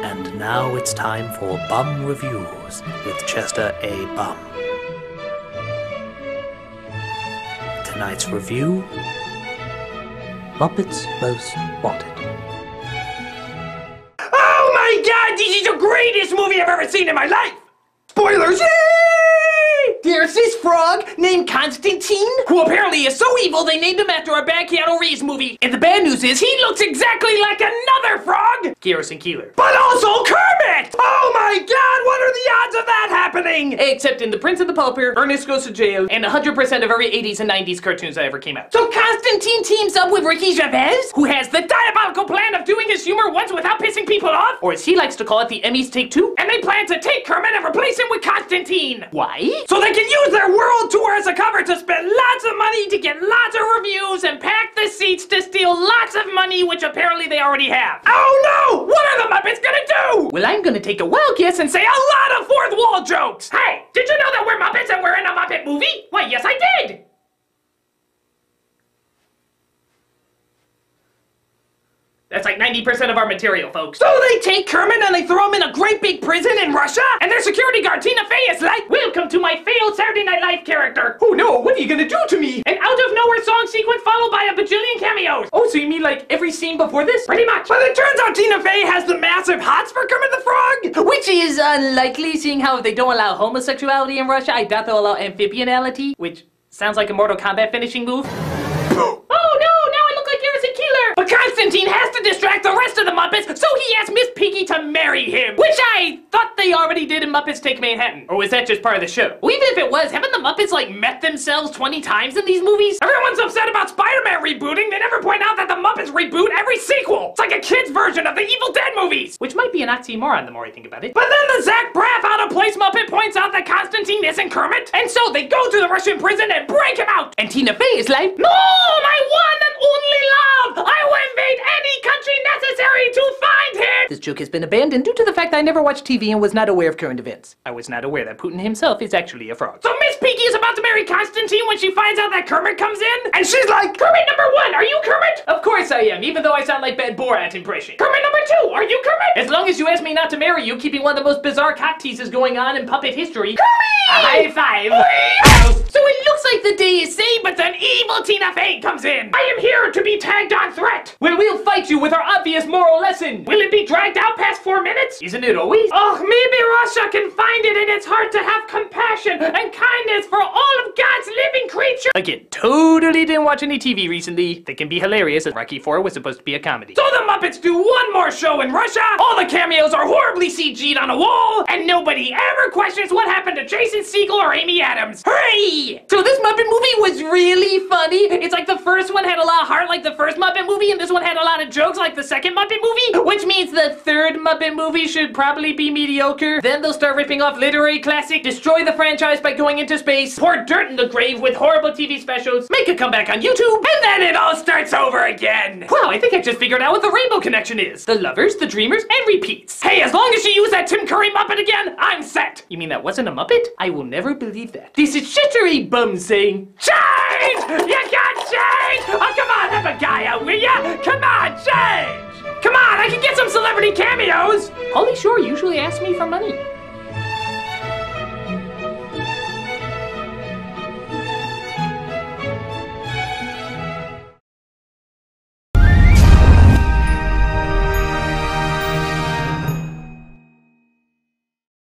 And now it's time for Bum Reviews with Chester A. Bum. Tonight's review, Muppets Most Wanted. Oh my god, this is the greatest movie I've ever seen in my life! Spoilers, yay! There's this frog named Constantine, who apparently is so evil they named him after a bad Keanu Reeves movie. And the bad news is he looks exactly like another frog! Garrison Keillor. But also Kermit! Oh my god, what are the odds of that happening? Except in The Prince and the Pauper, Ernest Goes to Jail, and 100% of every 80s and 90s cartoons that ever came out. So Constantine teams up with Ricky Gervais, who has the diabolical plan of doing his humor once without pissing people off, or as he likes to call it, the Emmys Take Two, and they plan to take Kermit and replace him with Constantine. Why? So they can use their world tour as a cover to spend lots of money to get lots of reviews and pack the seats to steal lots of money, which apparently they already have. Oh no! What are the Muppets gonna do? Well, I'm gonna take a wild guess and say a lot of fourth wall jokes. Hey, did you know that we're Muppets and we're in a Muppet movie? Why, yes I did! That's like 90% of our material, folks. So they take Kermit and they throw him in a great big prison in Russia? And their security guard, Tina Fey, is like, "Welcome to my failed Saturday Night Live character." Oh no, what are you gonna do to me? An out-of-nowhere song sequence followed by a bajillion cameos. Oh, so you mean like every scene before this? Pretty much. But it turns out Tina Fey has the massive hots for Kermit the Frog. Which is unlikely, seeing how if they don't allow homosexuality in Russia, I doubt they'll allow amphibianality, which sounds like a Mortal Kombat finishing move. Oh no, now I look like Garrison Keillor! But Constantine has to distract the rest of the Muppets, so he asks Miss Piggy to marry him, which I thought they already did in Muppets Take Manhattan. Or was that just part of the show? Well, even if it was, haven't the Muppets like met themselves 20 times in these movies? Everyone's upset about Spider-Man rebooting, they never point out that the Muppets reboot every sequel! It's like a kid's version of the Evil Dead movies! Which might be an oxymoron the more I think about it. But then the Zach Braff out-of-place Muppet points out that Constantine isn't Kermit, and so they go to the Russian prison and break him out! And Tina Fey is like, "No, my one and only love! I will invade any country necessary to find him!" This joke has been abandoned due to the fact I never watched TV and was not aware of current events. I was not aware that Putin himself is actually a frog. So Miss Piggy is about to marry Constantine when she finds out that Kermit comes in, and she's like, "Kermit number one, are you Kermit?" Of course I am, even though I sound like bad Borat impression. "Kermit number two, are you Kermit?" As long as you ask me not to marry you, keeping one of the most bizarre cock teases going on in puppet history. Kermit! A high five. So it looks like the day is saved, but then evil Tina Fey comes in. "I am here to be tagged on threat, where we'll fight you with our obvious moral lesson. Will it be dragged out past 4 minutes? Isn't it always? Oh, maybe Russia can find it in its heart to have compassion and kindness for all of God's living creatures." Again, totally didn't watch any TV recently. They can be hilarious, as Rocky IV was supposed to be a comedy. So the Muppets do one more show in Russia, all the cameos are horribly CG'd on a wall, and nobody ever questions what happened to Jason Segel or Amy Adams. Hooray! So this Muppet movie was really funny. It's like the first one had a lot of heart like the first Muppet movie, and this one had a lot of jokes like the second Muppet movie, which means the third Muppet movie should probably be mediocre. Then they'll start ripping off literary classic, destroy the franchise by going into space, pour dirt in the grave with horrible TV specials, make a comeback on YouTube, and then it all starts over again. Wow, I think I just figured out what the Rainbow Connection is. The lovers, the dreamers, and repeats. Hey, as long as she used that Tim Curry Muppet again, I'm set. You mean that wasn't a Muppet? I will never believe that. This is Chester A. Bum saying, change! You got change! Oh, come on, help a guy out, will ya? Come on, change! Come on, I can get some celebrity cameos! Pauly Shore usually asks me for money.